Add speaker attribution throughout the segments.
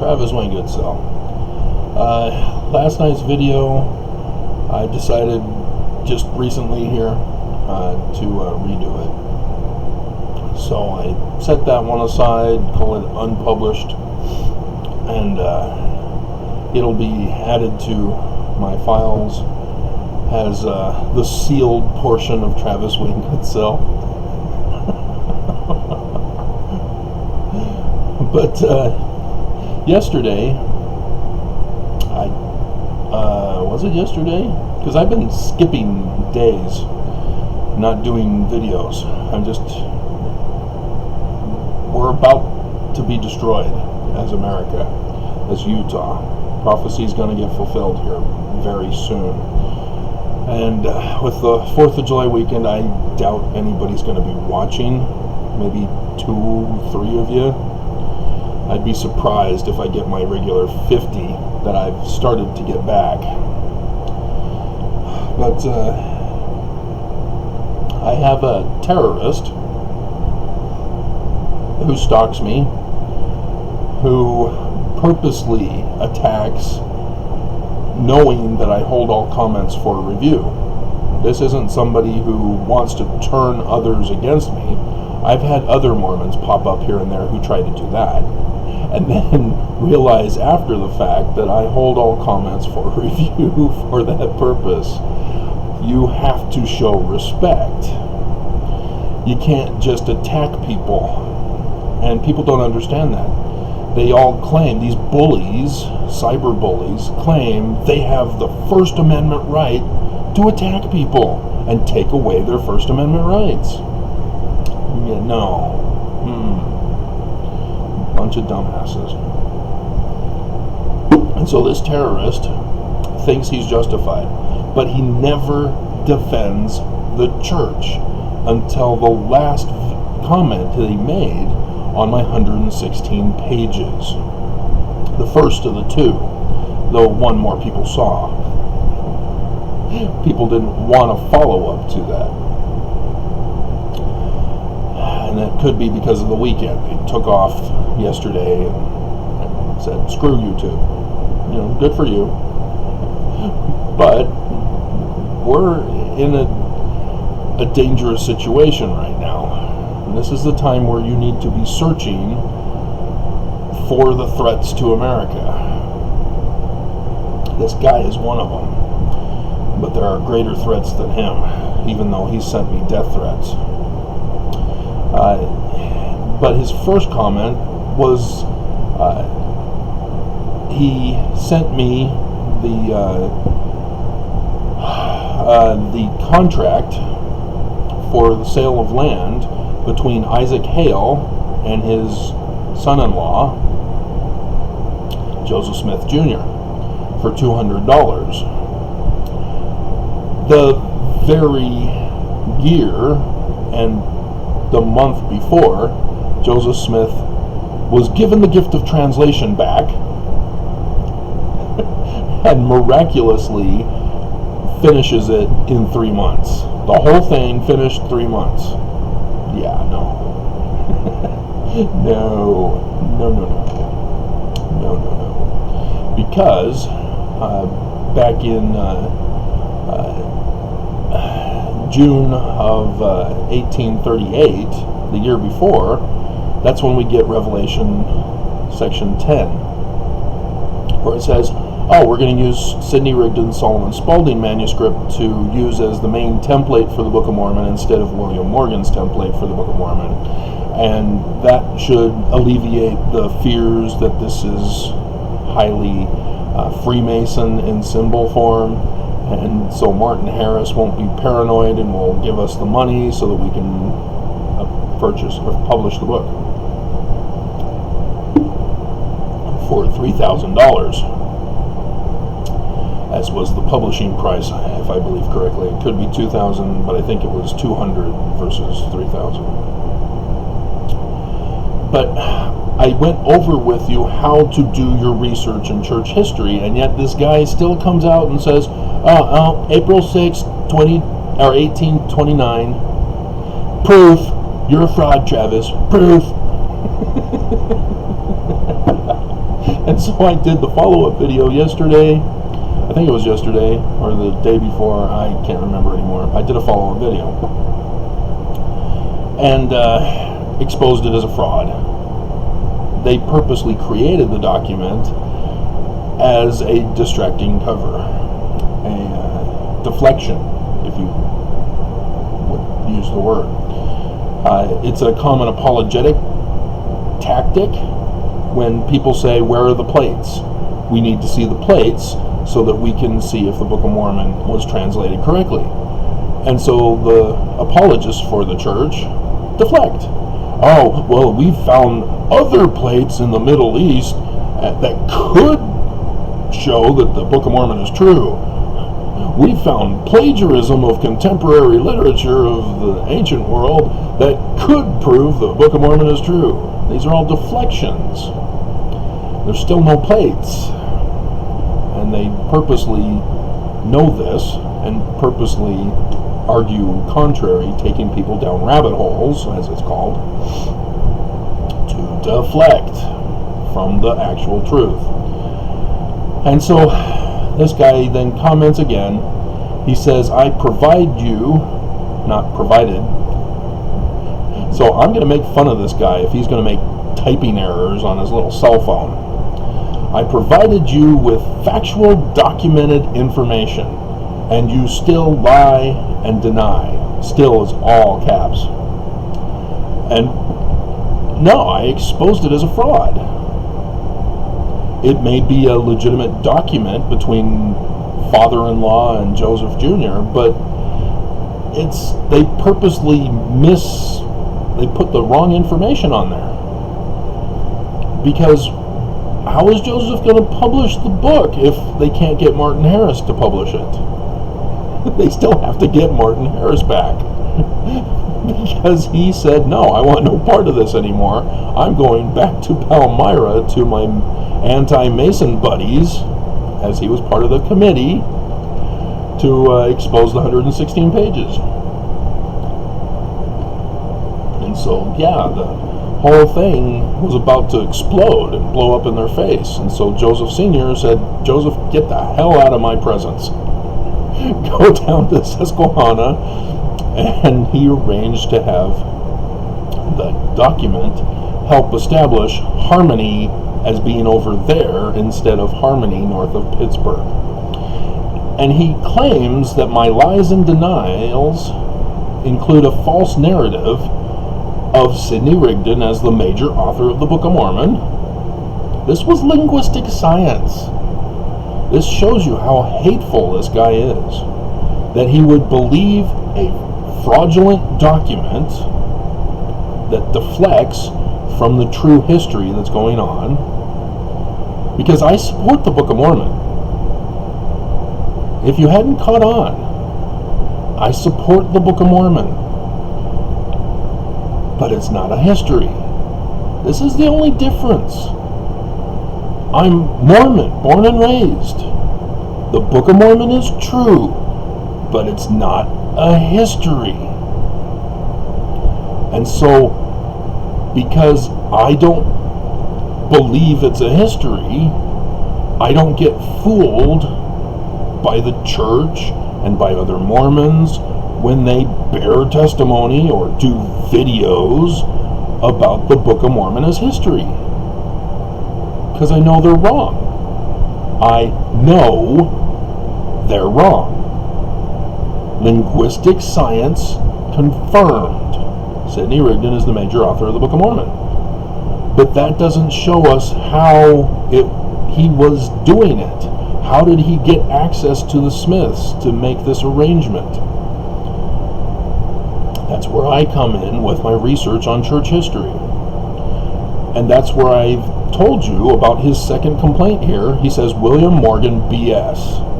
Speaker 1: Travis Wayne Goodsell. Last night's video, I decided just recently here to redo it. So I set that one aside, call it unpublished, and it'll be added to my files as the sealed portion of Travis Wayne Goodsell. But yesterday, was it yesterday? Because I've been skipping days, not doing videos. We're about to be destroyed as America, as Utah. Prophecy's going to get fulfilled here very soon. And with the 4th of July weekend, I doubt anybody's going to be watching. Maybe 2, 3 of you. I'd be surprised if I get my regular 50 that I've started to get back. But I have a terrorist who stalks me, who purposely attacks knowing that I hold all comments for review. This isn't somebody who wants to turn others against me. I've had other Mormons pop up here and there who try to do that, and then realize after the fact that I hold all comments for review for that purpose. You have to show respect. You can't just attack people, and people don't understand that. They all claim, these bullies, cyber bullies, claim they have the First Amendment right to attack people and take away their First Amendment rights. Yeah, no. Bunch of dumbasses. And so this terrorist thinks he's justified, but he never defends the church until the last comment that he made on my 116 pages. The first of the two, though one more people saw. People didn't want to follow up to that. And it could be because of the weekend. He took off yesterday and said, screw YouTube. You know, good for you. But we're in a dangerous situation right now. And this is the time where you need to be searching for the threats to America. This guy is one of them. But there are greater threats than him, even though he sent me death threats. But his first comment was, he sent me the contract for the sale of land between Isaac Hale and his son-in-law, Joseph Smith Jr., for $200. The very year and the month before, Joseph Smith was given the gift of translation back and miraculously finishes it in 3 months. The whole thing finished 3 months. Yeah, no. No. Because back in June of 1838, the year before, that's when we get Revelation section 10, where it says, oh, we're going to use Sidney Rigdon Solomon Spaulding manuscript to use as the main template for the Book of Mormon instead of William Morgan's template for the Book of Mormon. And that should alleviate the fears that this is highly Freemason in symbol form. And so Martin Harris won't be paranoid and will give us the money so that we can purchase or publish the book for $3,000. As was the publishing price, if I believe correctly. It could be $2,000, but I think it was $200 versus $3,000. But I went over with you how to do your research in church history, and yet this guy still comes out and says, April 6, 1829, proof, you're a fraud, Travis, proof. And so I did the follow-up video yesterday. I think it was yesterday or the day before. I can't remember anymore. I did a follow-up video and exposed it as a fraud. They purposely created the document as a distracting cover, a deflection, if you would use the word. It's a common apologetic tactic when people say, where are the plates? We need to see the plates so that we can see if the Book of Mormon was translated correctly. And so the apologists for the church deflect. Oh, well, we found other plates in the Middle East that could show that the Book of Mormon is true. We found plagiarism of contemporary literature of the ancient world that could prove the Book of Mormon is true. These are all deflections. There's still no plates. And they purposely know this and purposely argue contrary, taking people down rabbit holes, as it's called, to deflect from the actual truth. And so this guy then comments again. He says, I provide you, not provided. So I'm going to make fun of this guy if he's going to make typing errors on his little cell phone. I provided you with factual documented information, and you still lie and deny. Still is all caps. And no, I exposed it as a fraud. It may be a legitimate document between father-in-law and Joseph Jr., but they purposely they put the wrong information on there. Because how is Joseph going to publish the book if they can't get Martin Harris to publish it? They still have to get Martin Harris back. Because he said, no, I want no part of this anymore. I'm going back to Palmyra to my anti-Mason buddies, as he was part of the committee, to expose the 116 pages. And so, yeah, the whole thing was about to explode and blow up in their face. And so Joseph Sr. said, Joseph, get the hell out of my presence. Go down to Susquehanna. And he arranged to have the document help establish Harmony as being over there instead of Harmony north of Pittsburgh. And he claims that my lies and denials include a false narrative of Sidney Rigdon as the major author of the Book of Mormon. This was linguistic science. This shows you how hateful this guy is. That he would believe a fraudulent document that deflects from the true history that's going on, because I support the Book of Mormon. If you hadn't caught on, I support the Book of Mormon, but it's not a history. This is the only difference. I'm Mormon, born and raised. The Book of Mormon is true, but it's not a history. And so, because I don't believe it's a history, I don't get fooled by the church and by other Mormons when they bear testimony or do videos about the Book of Mormon as history. Because I know they're wrong. I know they're wrong. Linguistic science confirmed Sidney Rigdon is the major author of the Book of Mormon. But that doesn't show us how he was doing it. How did he get access to the Smiths to make this arrangement? That's where I come in with my research on church history. And that's where I've told you about his second complaint here. He says, William Morgan BS.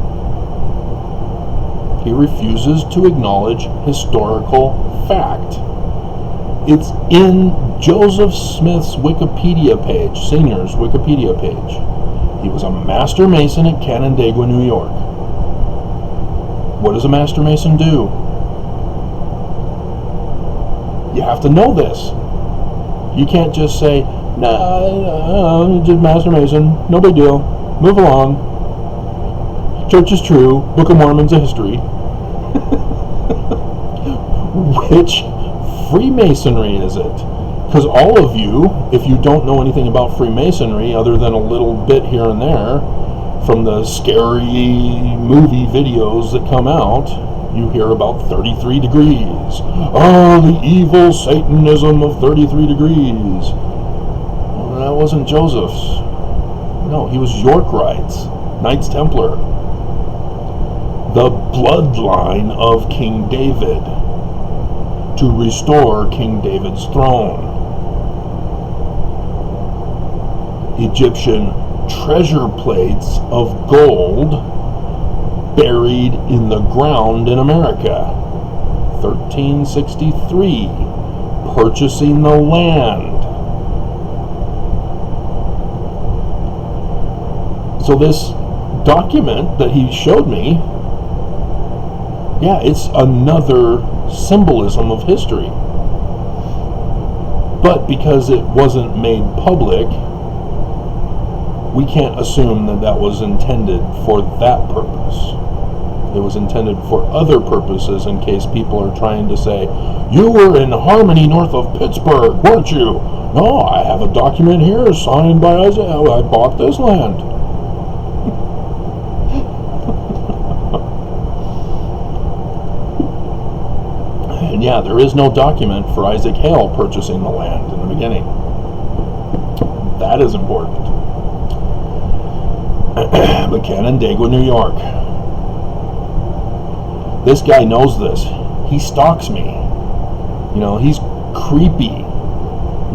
Speaker 1: He refuses to acknowledge historical fact. It's in Joseph Smith's Wikipedia page, Senior's Wikipedia page. He was a Master Mason at Canandaigua, New York. What does a Master Mason do? You have to know this. You can't just say, Nah, just Master Mason. No big deal. Move along. Church is true. Book of Mormon's a history. Which Freemasonry is it? Because all of you, if you don't know anything about Freemasonry other than a little bit here and there from the scary movie videos that come out, you hear about 33 degrees. Oh, the evil Satanism of 33 degrees. Well, that wasn't Joseph's. No, he was Yorkites, Knights Templar. The bloodline of King David, to restore King David's throne. Egyptian treasure plates of gold buried in the ground in America. 1363, purchasing the land. So this document that he showed me, yeah, it's another symbolism of history. But because it wasn't made public, we can't assume that that was intended for that purpose. It was intended for other purposes in case people are trying to say, you were in Harmony north of Pittsburgh, weren't you? No, I have a document here signed by Isaiah. I bought this land. And yeah, there is no document for Isaac Hale purchasing the land in the beginning. That is important. But Canandaigua, New York. This guy knows this. He stalks me. You know, he's creepy.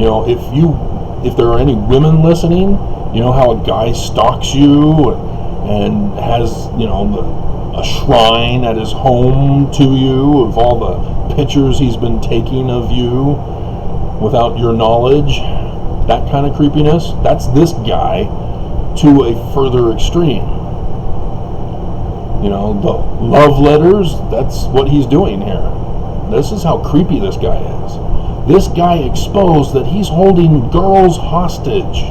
Speaker 1: You know, if there are any women listening, you know how a guy stalks you and has, you know, a shrine at his home to you of all the pictures he's been taking of you without your knowledge. That kind of creepiness. That's this guy to a further extreme. You know, the love letters, that's what he's doing here. This is how creepy this guy is. This guy exposed that he's holding girls hostage.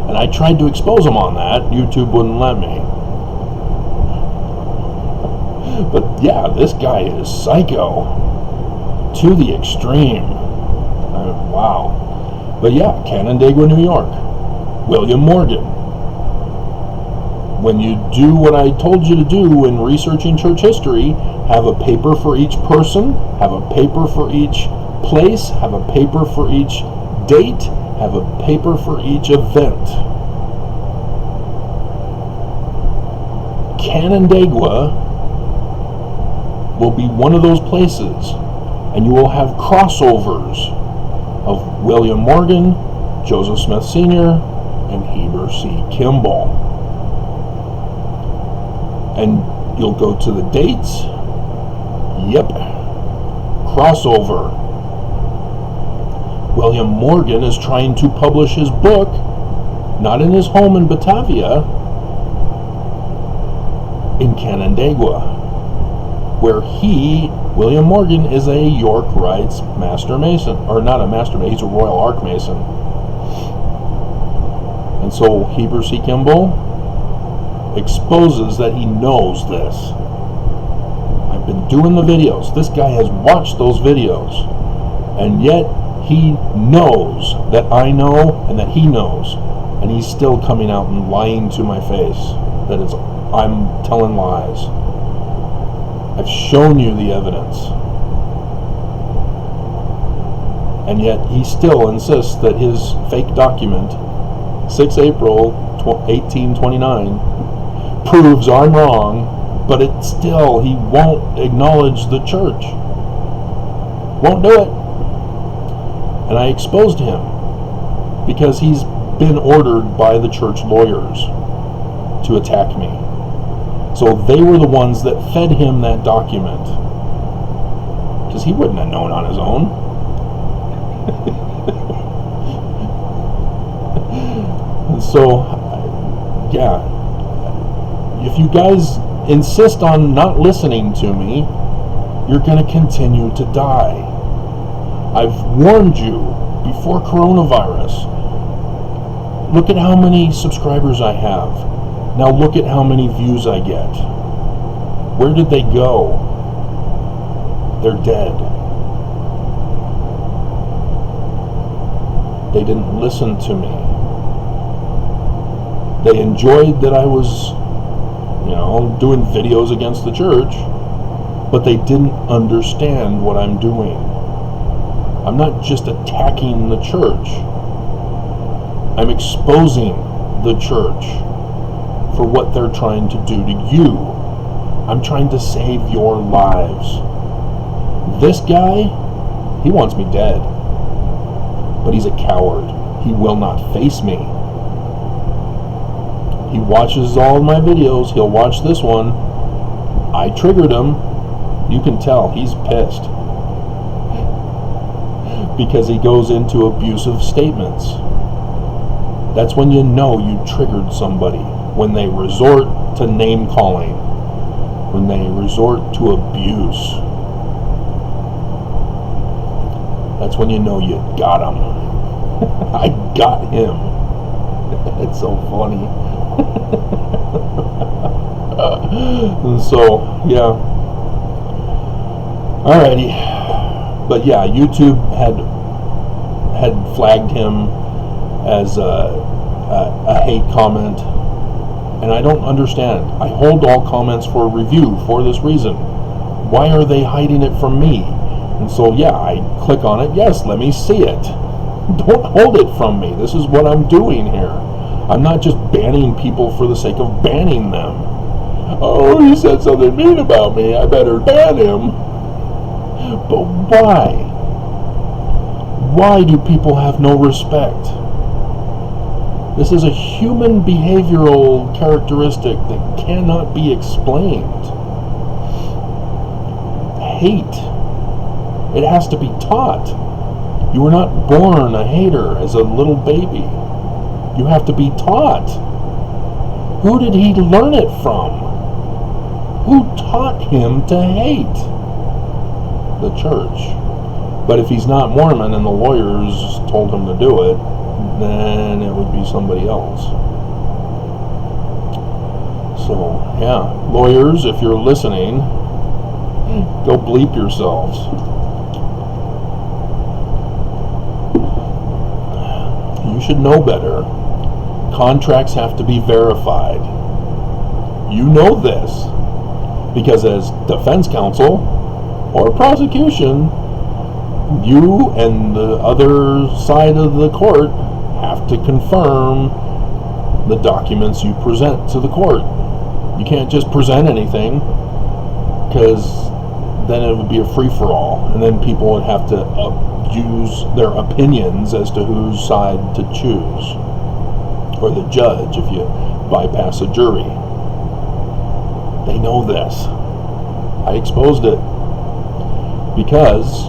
Speaker 1: And I tried to expose him on that. YouTube wouldn't let me. But yeah, this guy is psycho to the extreme. Wow. But yeah, Canandaigua, New York. William Morgan. When you do what I told you to do when researching church history, have a paper for each person, have a paper for each place, have a paper for each date, have a paper for each event. Canandaigua will be one of those places, and you will have crossovers of William Morgan, Joseph Smith Sr., and Heber C. Kimball. And you'll go to the dates. Yep. Crossover. William Morgan is trying to publish his book, not in his home in Batavia, in Canandaigua, where William Morgan, is a Yorkites Master Mason. Or not a Master Mason, he's a Royal Ark Mason. And so Heber C. Kimball exposes that he knows this. I've been doing the videos. This guy has watched those videos. And yet he knows that I know and that he knows. And he's still coming out and lying to my face that I'm telling lies. I've shown you the evidence. And yet he still insists that his fake document, 6 April 1829, proves I'm wrong, but he won't acknowledge the church. Won't do it. And I exposed him because he's been ordered by the church lawyers to attack me. So they were the ones that fed him that document, because he wouldn't have known on his own. And so, yeah, if you guys insist on not listening to me, you're going to continue to die. I've warned you before coronavirus. Look at how many subscribers I have. Now look at how many views I get. Where did they go? They're dead. They didn't listen to me. They enjoyed that I was, doing videos against the church, but they didn't understand what I'm doing. I'm not just attacking the church. I'm exposing the church for what they're trying to do to you. I'm trying to save your lives. This guy, he wants me dead. But he's a coward. He will not face me. He watches all of my videos. He'll watch this one. I triggered him. You can tell he's pissed. Because he goes into abusive statements. That's when you know you triggered somebody. When they resort to name calling. When they resort to abuse. That's when you know you got him. I got him. It's so funny. So, yeah. Alrighty. But yeah, YouTube had flagged him as a hate comment. And I don't understand. I hold all comments for review for this reason. Why are they hiding it from me? And so, yeah, I click on it. Yes, let me see it. Don't hold it from me. This is what I'm doing here. I'm not just banning people for the sake of banning them. Oh, he said something mean about me. I better ban him. But why? Why do people have no respect? This is a human behavioral characteristic that cannot be explained. Hate. It has to be taught. You were not born a hater as a little baby. You have to be taught. Who did he learn it from? Who taught him to hate? The church. But if he's not Mormon and the lawyers told him to do it, then it would be somebody else. So, yeah, lawyers, if you're listening, go bleep yourselves. You should know better. Contracts have to be verified. You know this, because as defense counsel or prosecution, you and the other side of the court have to confirm the documents you present to the court. You can't just present anything, because then it would be a free-for-all, and then people would have to use their opinions as to whose side to choose, or the judge if you bypass a jury. They know this. I exposed it because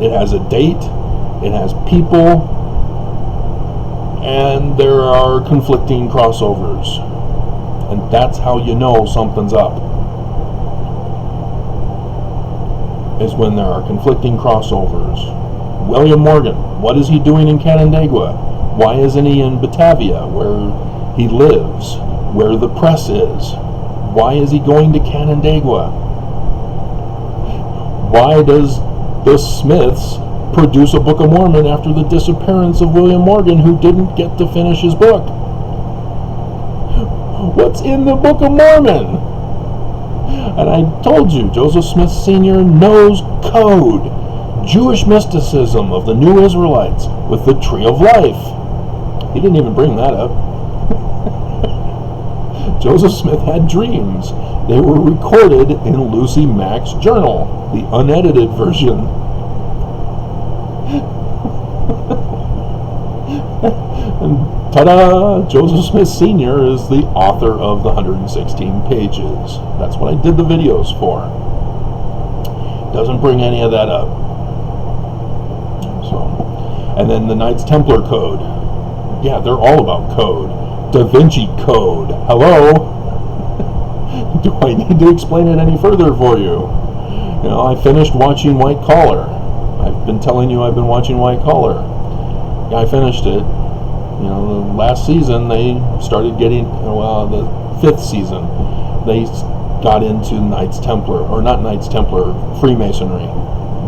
Speaker 1: it has a date, it has people, and there are conflicting crossovers. And that's how you know something's up. Is when there are conflicting crossovers. William Morgan, what is he doing in Canandaigua? Why isn't he in Batavia, where he lives, where the press is? Why is he going to Canandaigua? Why does the Smiths produce a Book of Mormon after the disappearance of William Morgan, who didn't get to finish his book? What's in the Book of Mormon? And I told you, Joseph Smith Sr. knows code. Jewish mysticism of the New Israelites with the Tree of Life. He didn't even bring that up. Joseph Smith had dreams. They were recorded in Lucy Mack's journal, the unedited version. And ta-da! Joseph Smith Sr. is the author of the 116 pages. That's what I did the videos for. Doesn't bring any of that up. So, and then the Knights Templar Code. Yeah, they're all about code. Da Vinci Code. Hello? Do I need to explain it any further for you? You know, I finished watching White Collar. I've been telling you I've been watching White Collar. I finished it. The last season they started getting, the 5th season, they got into Knights Templar, or not Knights Templar, Freemasonry.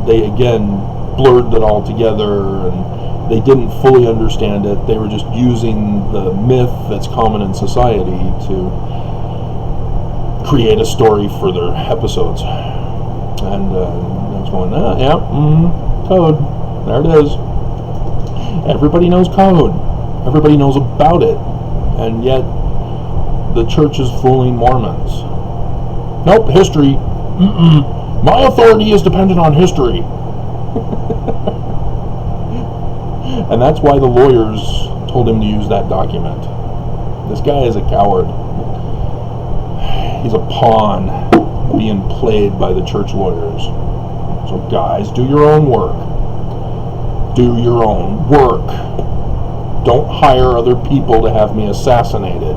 Speaker 1: They again blurred it all together, and they didn't fully understand it. They were just using the myth that's common in society to create a story for their episodes. And I was going, code. There it is. Everybody knows code. Everybody knows about it. And yet, the church is fooling Mormons. Nope, history. My authority is dependent on history. And that's why the lawyers told him to use that document. This guy is a coward. He's a pawn being played by the church lawyers. So guys, do your own work. Do your own work. Don't hire other people to have me assassinated.